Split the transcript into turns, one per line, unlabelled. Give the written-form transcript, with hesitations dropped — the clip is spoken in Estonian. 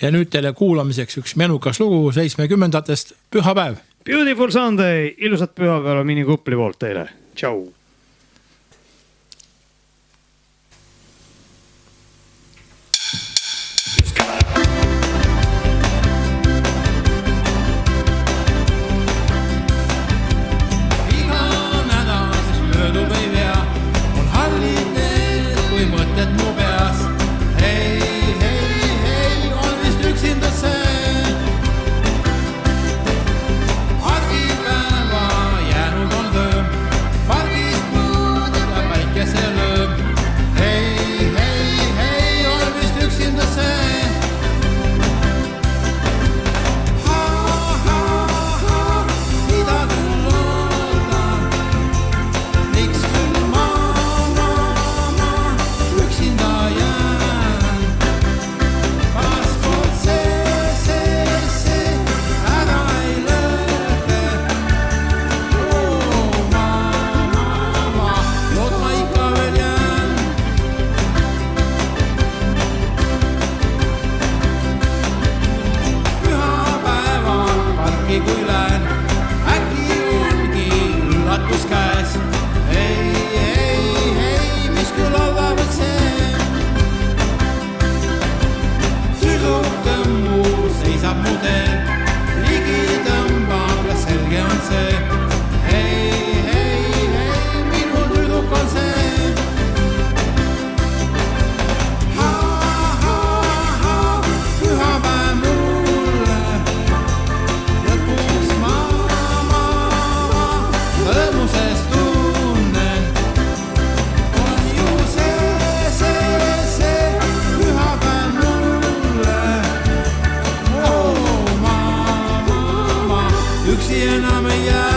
Ja nüüd teile kuulamiseks üks menukas lugu 70-ndatest Pühapäev.
Beautiful Sunday, ilusat pühapäeva Minikupli poolt teile. Tšau!
Kui lähen, äkki ongi üllatus käes. Hei, mis küll olla võid see. Tüdruk tõmmu seisab mu teel, ligi tõmbab ja selge on see. Hei, minu tüdruk on see. Üksi enam ei jää.